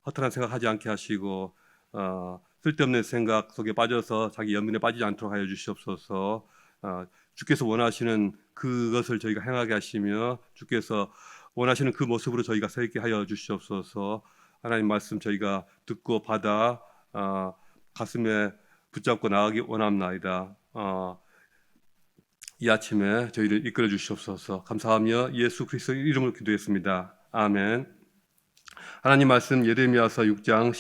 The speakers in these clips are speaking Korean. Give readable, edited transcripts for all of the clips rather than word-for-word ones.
허탄한 생각하지 않게 하시고 쓸데없는 생각 속에 빠져서 자기 연민에 빠지지 않도록 하여 주시옵소서. 주께서 원하시는 그것을 저희가 행하게 하시며 주께서 원하시는 그 모습으로 저희가 서 있게 하여 주시옵소서. 하나님 말씀 저희가 듣고 받아 가슴에 붙잡고 나가기 원합나이다. 이 아침에 저희를 이끌어 주시옵소서. 감사하며 예수 그리스도의 이름으로 기도했습니다. 아멘. 하나님 말씀 예레미야서 6장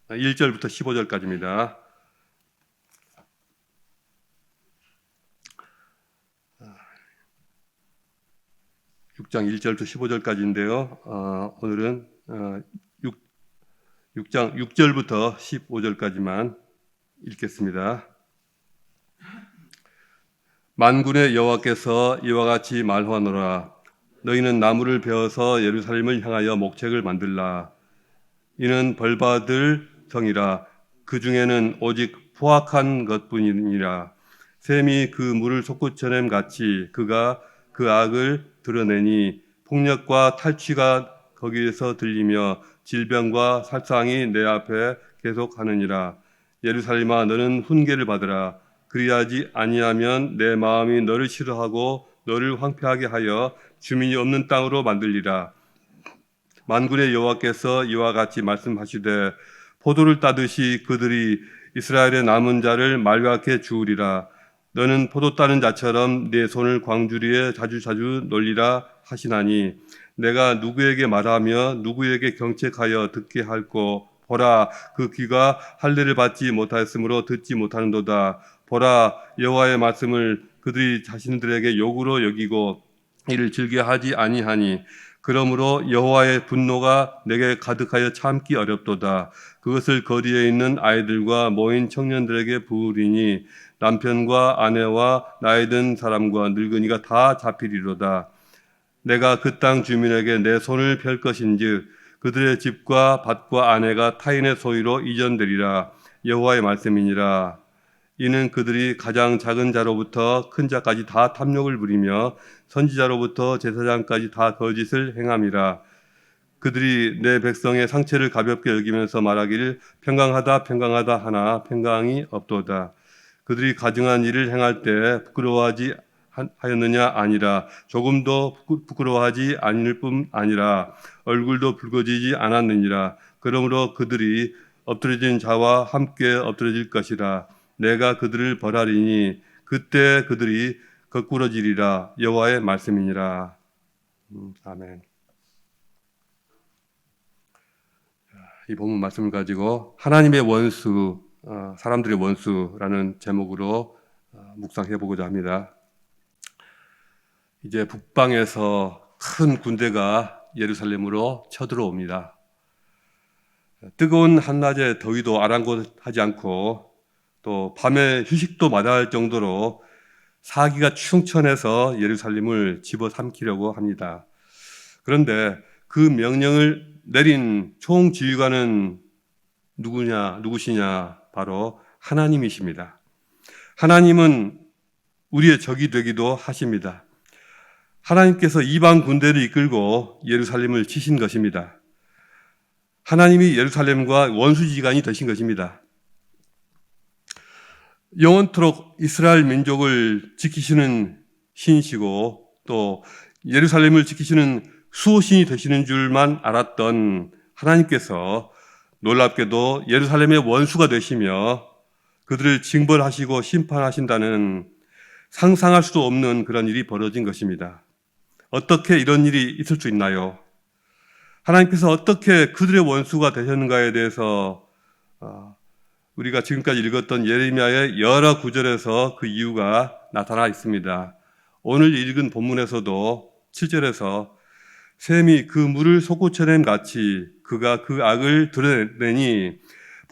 1절부터 15절까지입니다. 6장 1절부터 15절까지인데요. 오늘은 6장 6절부터 15절까지만 읽겠습니다. 만군의 여호와께서 이와 같이 말하노라. 너희는 나무를 베어서 예루살렘을 향하여 목책을 만들라. 이는 벌받을 성이라. 그 중에는 오직 포악한 것뿐이니라. 샘이 그 물을 솟구쳐냄 같이 그가 그 악을 드러내니 폭력과 탈취가 거기에서 들리며 질병과 살상이 내 앞에 계속하느니라. 예루살렘아 너는 훈계를 받으라. 그리하지 아니하면 내 마음이 너를 싫어하고 너를 황폐하게 하여 주민이 없는 땅으로 만들리라. 만군의 여호와께서 이와 같이 말씀하시되 포도를 따듯이 그들이 이스라엘의 남은 자를 말갛게 주우리라. 너는 포도 따는 자처럼 네 손을 광주리에 자주자주 놀리라 하시나니 내가 누구에게 말하며 누구에게 경책하여 듣게 할꼬. 보라 그 귀가 할례를 받지 못하였으므로 듣지 못하는도다. 보라 여호와의 말씀을 그들이 자신들에게 욕으로 여기고 이를 즐겨하지 아니하니 그러므로 여호와의 분노가 내게 가득하여 참기 어렵도다. 그것을 거리에 있는 아이들과 모인 청년들에게 부으리니 남편과 아내와 나이 든 사람과 늙은이가 다 잡히리로다. 내가 그 땅 주민에게 내 손을 펼 것인즉 그들의 집과 밭과 아내가 타인의 소유로 이전되리라. 여호와의 말씀이니라. 이는 그들이 가장 작은 자로부터 큰 자까지 다 탐욕을 부리며 선지자로부터 제사장까지 다 거짓을 행함이라. 그들이 내 백성의 상체를 가볍게 여기면서 말하기를 평강하다 평강하다 하나 평강이 없도다. 그들이 가증한 일을 행할 때 부끄러워하지 하였느냐? 아니라 조금도 부끄러워하지 아닐 뿐 아니라 얼굴도 붉어지지 않았느니라. 그러므로 그들이 엎드러진 자와 함께 엎드러질 것이라. 내가 그들을 벌하리니 그때 그들이 거꾸러지리라. 여호와의 말씀이니라. 아멘. 이 본문 말씀을 가지고 하나님의 원수, 사람들의 원수라는 제목으로 묵상해 보고자 합니다. 이제 북방에서 큰 군대가 예루살렘으로 쳐들어옵니다. 뜨거운 한낮에 더위도 아랑곳하지 않고 또 밤에 휴식도 마다할 정도로 사기가 충천해서 예루살렘을 집어삼키려고 합니다. 그런데 그 명령을 내린 총지휘관은 누구시냐? 바로 하나님이십니다. 하나님은 우리의 적이 되기도 하십니다. 하나님께서 이방 군대를 이끌고 예루살렘을 치신 것입니다. 하나님이 예루살렘과 원수지간이 되신 것입니다. 영원토록 이스라엘 민족을 지키시는 신이시고 또 예루살렘을 지키시는 수호신이 되시는 줄만 알았던 하나님께서 놀랍게도 예루살렘의 원수가 되시며 그들을 징벌하시고 심판하신다는 상상할 수도 없는 그런 일이 벌어진 것입니다. 어떻게 이런 일이 있을 수 있나요? 하나님께서 어떻게 그들의 원수가 되셨는가에 대해서 우리가 지금까지 읽었던 예레미야의 여러 구절에서 그 이유가 나타나 있습니다. 오늘 읽은 본문에서도 7절에서 샘이 그 물을 솟구쳐냄 같이 그가 그 악을 드러내니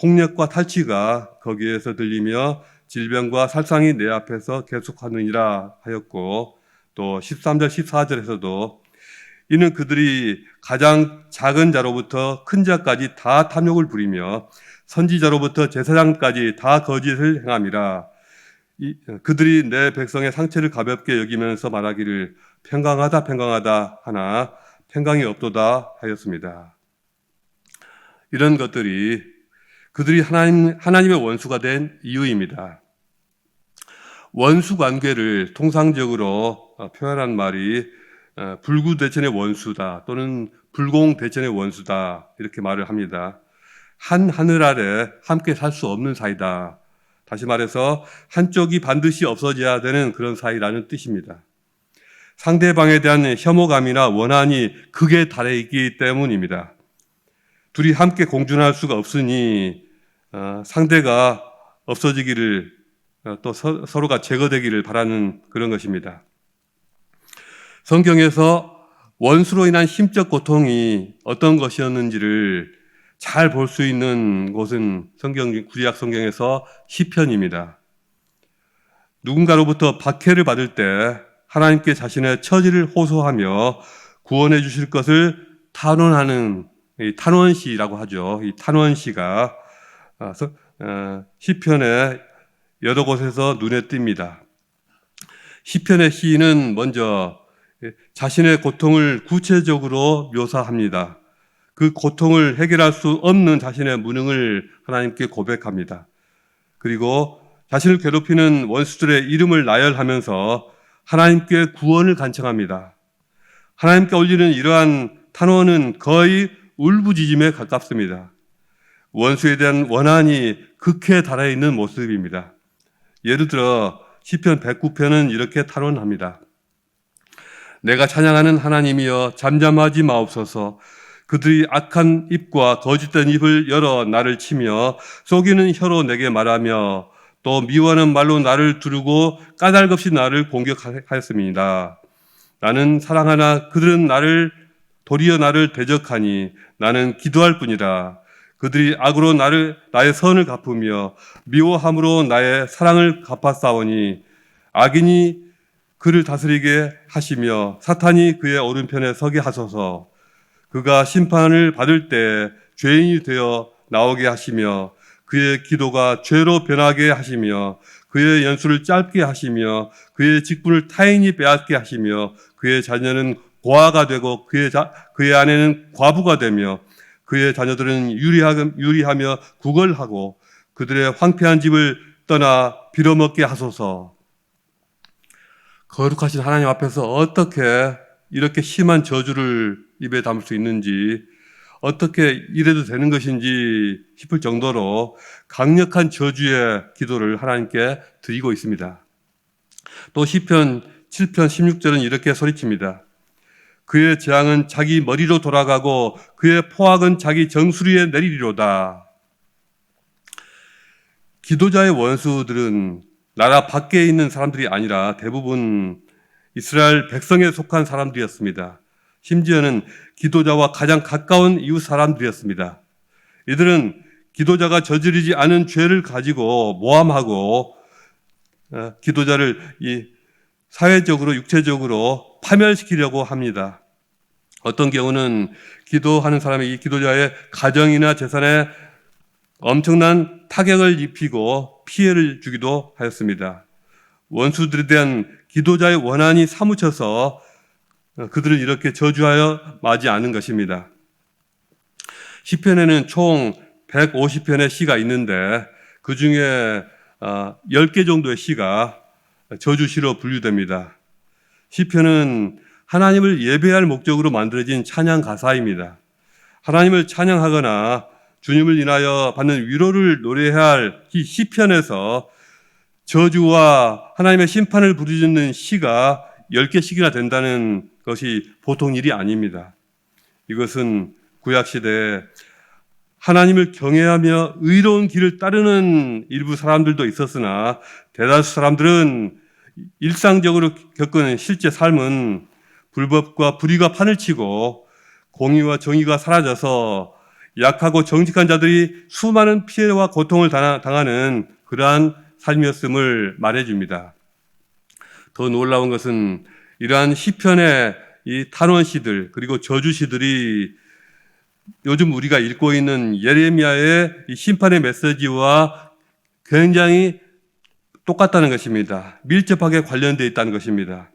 폭력과 탈취가 거기에서 들리며 질병과 살상이 내 앞에서 계속하느니라 하였고 또 13절 14절에서도 이는 그들이 가장 작은 자로부터 큰 자까지 다 탐욕을 부리며 선지자로부터 제사장까지 다 거짓을 행함이라. 그들이 내 백성의 상체를 가볍게 여기면서 말하기를 평강하다 평강하다 하나 평강이 없도다 하였습니다. 이런 것들이 그들이 하나님의 원수가 된 이유입니다. 원수 관계를 통상적으로 표현한 말이 불구대천의 원수다 또는 불공대천의 원수다 이렇게 말을 합니다. 한 하늘 아래 함께 살 수 없는 사이다. 다시 말해서 한쪽이 반드시 없어져야 되는 그런 사이라는 뜻입니다. 상대방에 대한 혐오감이나 원한이 극에 달해 있기 때문입니다. 둘이 함께 공존할 수가 없으니 상대가 없어지기를 또 서로가 제거되기를 바라는 그런 것입니다. 성경에서 원수로 인한 심적 고통이 어떤 것이었는지를 잘 볼 수 있는 곳은 구약 성경에서 시편입니다. 누군가로부터 박해를 받을 때 하나님께 자신의 처지를 호소하며 구원해 주실 것을 탄원하는 탄원시라고 하죠. 이 탄원시가 시편의 여러 곳에서 눈에 띕니다. 시편의 시인은 먼저 자신의 고통을 구체적으로 묘사합니다. 그 고통을 해결할 수 없는 자신의 무능을 하나님께 고백합니다. 그리고 자신을 괴롭히는 원수들의 이름을 나열하면서 하나님께 구원을 간청합니다. 하나님께 올리는 이러한 탄원은 거의 울부짖음에 가깝습니다. 원수에 대한 원한이 극에 달해 있는 모습입니다. 예를 들어 시편 109편은 이렇게 탄원합니다. 내가 찬양하는 하나님이여 잠잠하지 마옵소서. 그들이 악한 입과 거짓된 입을 열어 나를 치며 속이는 혀로 내게 말하며 또 미워하는 말로 나를 두르고 까닭없이 나를 공격하였습니다. 나는 사랑하나 그들은 도리어 나를 대적하니 나는 기도할 뿐이라. 그들이 악으로 나의 선을 갚으며 미워함으로 나의 사랑을 갚았사오니 악인이 그를 다스리게 하시며 사탄이 그의 오른편에 서게 하소서. 그가 심판을 받을 때 죄인이 되어 나오게 하시며 그의 기도가 죄로 변하게 하시며 그의 연수를 짧게 하시며 그의 직분을 타인이 빼앗게 하시며 그의 자녀는 고아가 되고 그의 아내는 과부가 되며 그의 자녀들은 유리하며 구걸하고 그들의 황폐한 집을 떠나 빌어먹게 하소서. 거룩하신 하나님 앞에서 어떻게 이렇게 심한 저주를 입에 담을 수 있는지, 어떻게 이래도 되는 것인지 싶을 정도로 강력한 저주의 기도를 하나님께 드리고 있습니다. 또 시편 7편 16절은 이렇게 소리칩니다. 그의 재앙은 자기 머리로 돌아가고 그의 포악은 자기 정수리에 내리리로다. 기도자의 원수들은 나라 밖에 있는 사람들이 아니라 대부분 이스라엘 백성에 속한 사람들이었습니다. 심지어는 기도자와 가장 가까운 이웃 사람들이었습니다. 이들은 기도자가 저지르지 않은 죄를 가지고 모함하고 기도자를 사회적으로 육체적으로 파멸시키려고 합니다. 어떤 경우는 기도하는 사람이 이 기도자의 가정이나 재산에 엄청난 타격을 입히고 피해를 주기도 하였습니다. 원수들에 대한 기도자의 원한이 사무쳐서 그들을 이렇게 저주하여 마지 않은 것입니다. 시편에는 총 150편의 시가 있는데 그 중에 10개 정도의 시가 저주시로 분류됩니다. 시편은 하나님을 예배할 목적으로 만들어진 찬양 가사입니다. 하나님을 찬양하거나 주님을 인하여 받는 위로를 노래해야 할 이 시편에서 저주와 하나님의 심판을 부르짖는 시가 10개씩이나 된다는 것이 보통 일이 아닙니다. 이것은 구약시대에 하나님을 경외하며 의로운 길을 따르는 일부 사람들도 있었으나 대다수 사람들은 일상적으로 겪은 실제 삶은 불법과 불의가 판을 치고 공의와 정의가 사라져서 약하고 정직한 자들이 수많은 피해와 고통을 당하는 그러한 삶이었음을 말해줍니다. 더 놀라운 것은 이러한 시편의 이 탄원시들 그리고 저주시들이 요즘 우리가 읽고 있는 예레미야의 이 심판의 메시지와 굉장히 똑같다는 것입니다. 밀접하게 관련되어 있다는 것입니다.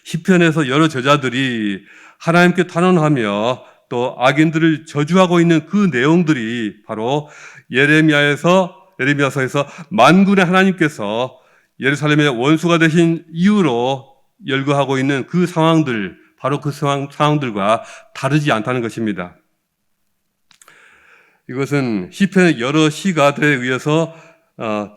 시편에서 여러 저자들이 하나님께 탄원하며 또 악인들을 저주하고 있는 그 내용들이 바로 예레미야서에서 만군의 하나님께서 예루살렘의 원수가 되신 이유로 열거하고 있는 그 상황들, 바로 그 상황들과 다르지 않다는 것입니다. 이것은 시편의 여러 시가들에 의해서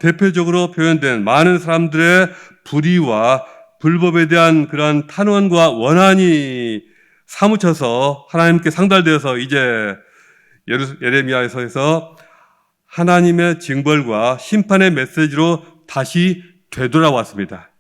대표적으로 표현된 많은 사람들의 불의와 불법에 대한 그러한 탄원과 원한이 사무쳐서 하나님께 상달되어서 이제 예레미야에서 하나님의 징벌과 심판의 메시지로 다시 되돌아왔습니다.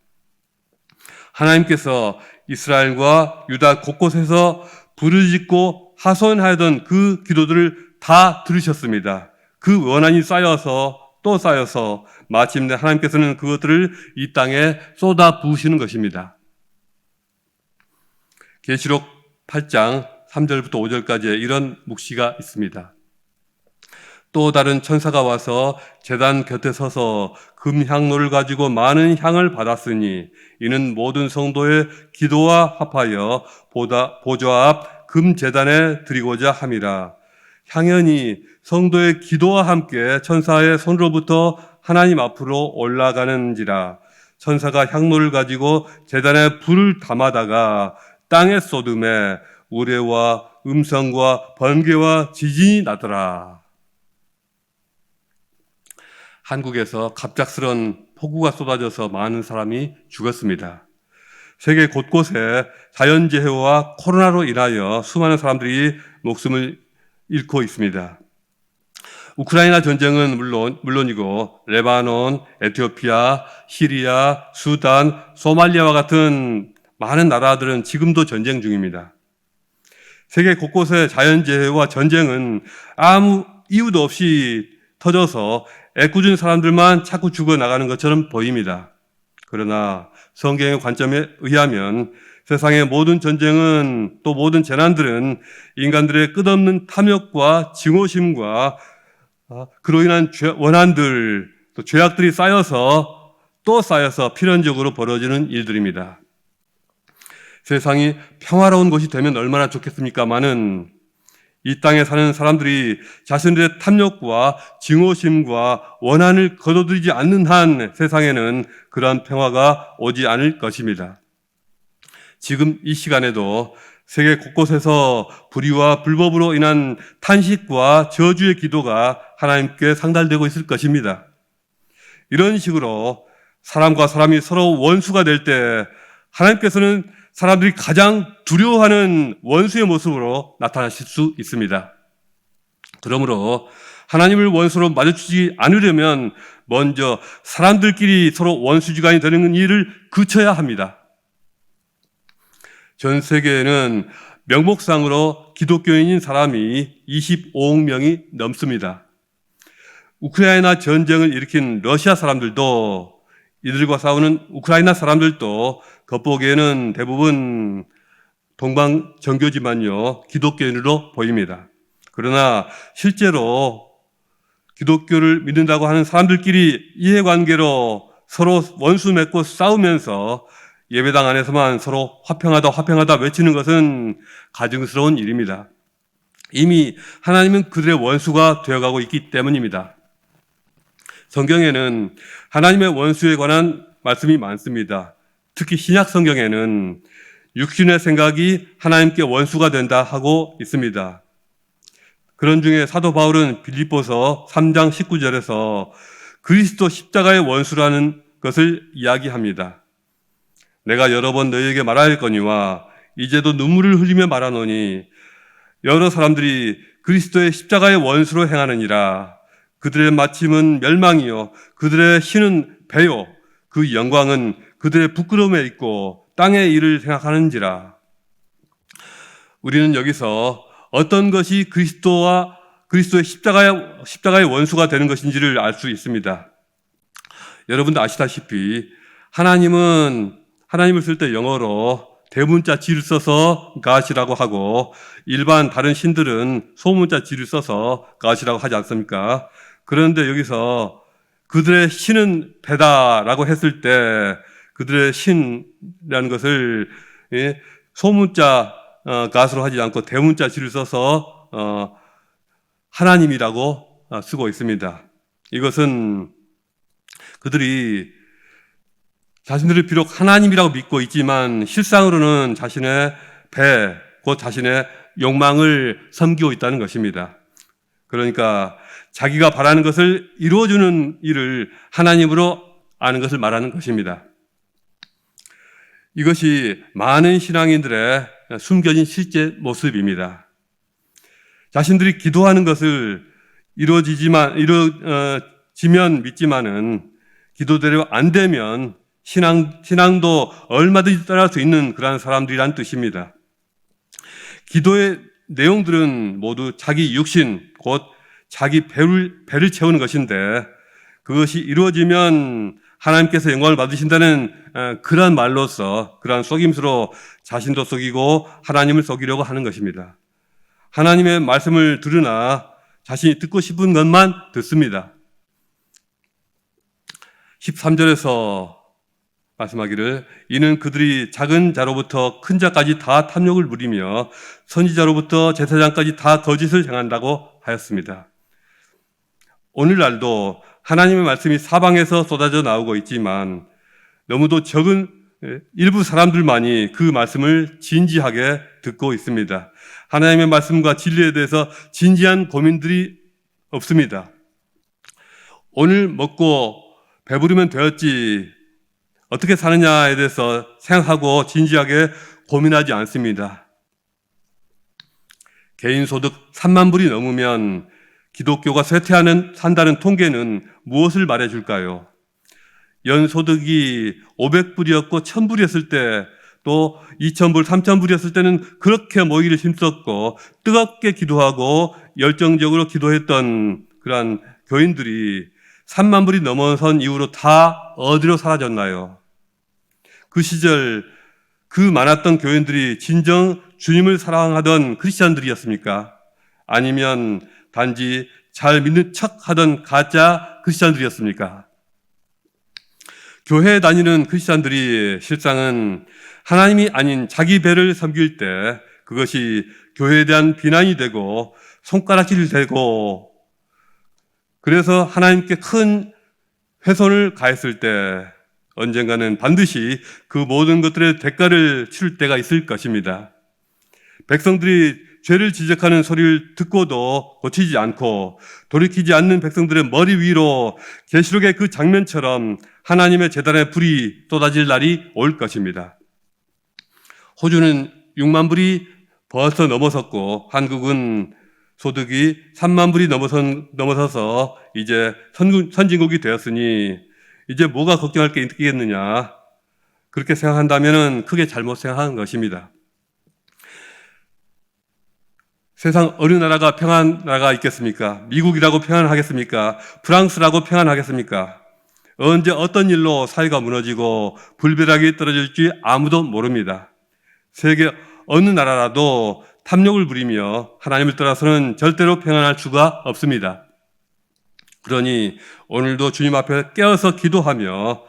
하나님께서 이스라엘과 유다 곳곳에서 부르짖고 하소연하던 그 기도들을 다 들으셨습니다. 그 원한이 쌓여서 또 쌓여서 마침내 하나님께서는 그것들을 이 땅에 쏟아 부으시는 것입니다. 계시록 8장 3절부터 5절까지 이런 묵시가 있습니다. 또 다른 천사가 와서 제단 곁에 서서 금향로를 가지고 많은 향을 받았으니 이는 모든 성도의 기도와 합하여 보좌 앞 금제단에 드리고자 함이라. 향연이 성도의 기도와 함께 천사의 손으로부터 하나님 앞으로 올라가는지라. 천사가 향로를 가지고 제단에 불을 담아다가 땅에 쏟음에 우레와 음성과 번개와 지진이 나더라. 한국에서 갑작스런 폭우가 쏟아져서 많은 사람이 죽었습니다. 세계 곳곳에 자연재해와 코로나로 인하여 수많은 사람들이 목숨을 잃고 있습니다. 우크라이나 전쟁은 물론이고 레바논, 에티오피아, 시리아, 수단, 소말리아와 같은 많은 나라들은 지금도 전쟁 중입니다. 세계 곳곳의 자연재해와 전쟁은 아무 이유도 없이 터져서 애꿎은 사람들만 자꾸 죽어나가는 것처럼 보입니다. 그러나 성경의 관점에 의하면 세상의 모든 전쟁은 또 모든 재난들은 인간들의 끝없는 탐욕과 증오심과 그로 인한 원한들, 또 죄악들이 쌓여서 또 쌓여서 필연적으로 벌어지는 일들입니다. 세상이 평화로운 곳이 되면 얼마나 좋겠습니까마는 이 땅에 사는 사람들이 자신들의 탐욕과 증오심과 원한을 거둬들이지 않는 한 세상에는 그러한 평화가 오지 않을 것입니다. 지금 이 시간에도 세계 곳곳에서 불의와 불법으로 인한 탄식과 저주의 기도가 하나님께 상달되고 있을 것입니다. 이런 식으로 사람과 사람이 서로 원수가 될 때 하나님께서는 사람들이 가장 두려워하는 원수의 모습으로 나타나실 수 있습니다. 그러므로 하나님을 원수로 마주치지 않으려면 먼저 사람들끼리 서로 원수지간이 되는 일을 그쳐야 합니다. 전 세계에는 명목상으로 기독교인인 사람이 25억 명이 넘습니다. 우크라이나 전쟁을 일으킨 러시아 사람들도 이들과 싸우는 우크라이나 사람들도 겉보기에는 대부분 동방정교지만요 기독교인으로 보입니다. 그러나 실제로 기독교를 믿는다고 하는 사람들끼리 이해관계로 서로 원수 맺고 싸우면서 예배당 안에서만 서로 화평하다 외치는 것은 가증스러운 일입니다. 이미 하나님은 그들의 원수가 되어가고 있기 때문입니다. 성경에는 하나님의 원수에 관한 말씀이 많습니다. 특히 신약 성경에는 육신의 생각이 하나님께 원수가 된다 하고 있습니다. 그런 중에 사도 바울은 빌립보서 3장 19절에서 그리스도 십자가의 원수라는 것을 이야기합니다. 내가 여러 번 너희에게 말하였거니와 이제도 눈물을 흘리며 말하노니 여러 사람들이 그리스도의 십자가의 원수로 행하느니라. 그들의 마침은 멸망이요 그들의 신은 배요 그 영광은 그들의 부끄러움에 있고 땅의 일을 생각하는지라. 우리는 여기서 어떤 것이 그리스도의 십자가의 원수가 되는 것인지를 알 수 있습니다. 여러분도 아시다시피 하나님을 쓸 때 영어로 대문자 G를 써서 God이라고 하고 일반 다른 신들은 소문자 G를 써서 God이라고 하지 않습니까? 그런데 여기서 그들의 신은 배다라고 했을 때 그들의 신이라는 것을 소문자 가수로 하지 않고 대문자씨를 써서 하나님이라고 쓰고 있습니다. 이것은 그들이 자신들을 비록 하나님이라고 믿고 있지만 실상으로는 자신의 배, 곧 자신의 욕망을 섬기고 있다는 것입니다. 그러니까 자기가 바라는 것을 이루어주는 일을 하나님으로 아는 것을 말하는 것입니다. 이것이 많은 신앙인들의 숨겨진 실제 모습입니다. 자신들이 기도하는 것을 이루어지면 믿지만은 기도대로 안 되면 신앙도 얼마든지 떠날 수 있는 그러한 사람들이란 뜻입니다. 기도의 내용들은 모두 자기 육신, 곧 자기 배를 채우는 것인데 그것이 이루어지면 하나님께서 영광을 받으신다는 그러한 말로서, 그러한 속임수로 자신도 속이고 하나님을 속이려고 하는 것입니다. 하나님의 말씀을 들으나 자신이 듣고 싶은 것만 듣습니다. 13절에서 말씀하기를 이는 그들이 작은 자로부터 큰 자까지 다 탐욕을 부리며 선지자로부터 제사장까지 다 거짓을 행한다고 하였습니다. 오늘날도 하나님의 말씀이 사방에서 쏟아져 나오고 있지만 너무도 적은 일부 사람들만이 그 말씀을 진지하게 듣고 있습니다. 하나님의 말씀과 진리에 대해서 진지한 고민들이 없습니다. 오늘 먹고 배부르면 되었지 어떻게 사느냐에 대해서 생각하고 진지하게 고민하지 않습니다. 개인 소득 3만 불이 넘으면 기독교가 산다는 통계는 무엇을 말해줄까요? 연소득이 500불이었고 1000불이었을 때, 또 2000불, 3000불이었을 때는 그렇게 모이기를 힘썼고 뜨겁게 기도하고 열정적으로 기도했던 그러한 교인들이 3만 불이 넘어선 이후로 다 어디로 사라졌나요? 그 시절 그 많았던 교인들이 진정 주님을 사랑하던 크리스찬들이었습니까? 아니면 단지 잘 믿는 척 하던 가짜 크리스찬들이었습니까? 교회에 다니는 크리스찬들이 실상은 하나님이 아닌 자기 배를 섬길 때 그것이 교회에 대한 비난이 되고 손가락질이 되고, 그래서 하나님께 큰 훼손을 가했을 때 언젠가는 반드시 그 모든 것들의 대가를 치를 때가 있을 것입니다. 백성들이 죄를 지적하는 소리를 듣고도 고치지 않고 돌이키지 않는 백성들의 머리 위로 계시록의 그 장면처럼 하나님의 제단의 불이 쏟아질 날이 올 것입니다. 호주는 6만 불이 벌써 넘어섰고 한국은 소득이 3만 불이 넘어서서 이제 선진국이 되었으니 이제 뭐가 걱정할 게 있겠느냐, 그렇게 생각한다면 크게 잘못 생각한 것입니다. 세상 어느 나라가 평안한 나라가 있겠습니까? 미국이라고 평안하겠습니까? 프랑스라고 평안하겠습니까? 언제 어떤 일로 사회가 무너지고 불벼락이 떨어질지 아무도 모릅니다. 세계 어느 나라라도 탐욕을 부리며 하나님을 떠나서는 절대로 평안할 수가 없습니다. 그러니 오늘도 주님 앞에 깨어서 기도하며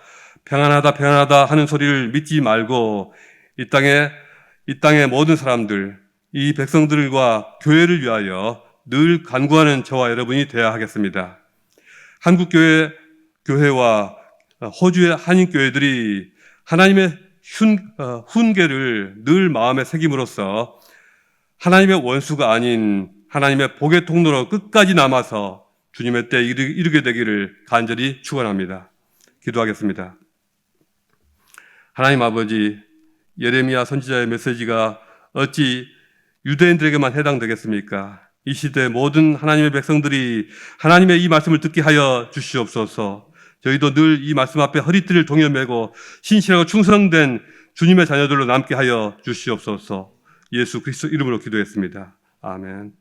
평안하다 하는 소리를 믿지 말고 이 땅의 모든 사람들, 이 백성들과 교회를 위하여 늘 간구하는 저와 여러분이 되어야 하겠습니다. 한국 교회와 호주의 한인교회들이 하나님의 훈계를 늘 마음에 새김으로써 하나님의 원수가 아닌 하나님의 복의 통로로 끝까지 남아서 주님의 때에 이르게 되기를 간절히 축원합니다. 기도하겠습니다. 하나님 아버지, 예레미야 선지자의 메시지가 어찌 유대인들에게만 해당되겠습니까? 이 시대 모든 하나님의 백성들이 하나님의 이 말씀을 듣게 하여 주시옵소서. 저희도 늘 이 말씀 앞에 허리띠를 동여매고 신실하고 충성된 주님의 자녀들로 남게 하여 주시옵소서. 예수 그리스도 이름으로 기도했습니다. 아멘.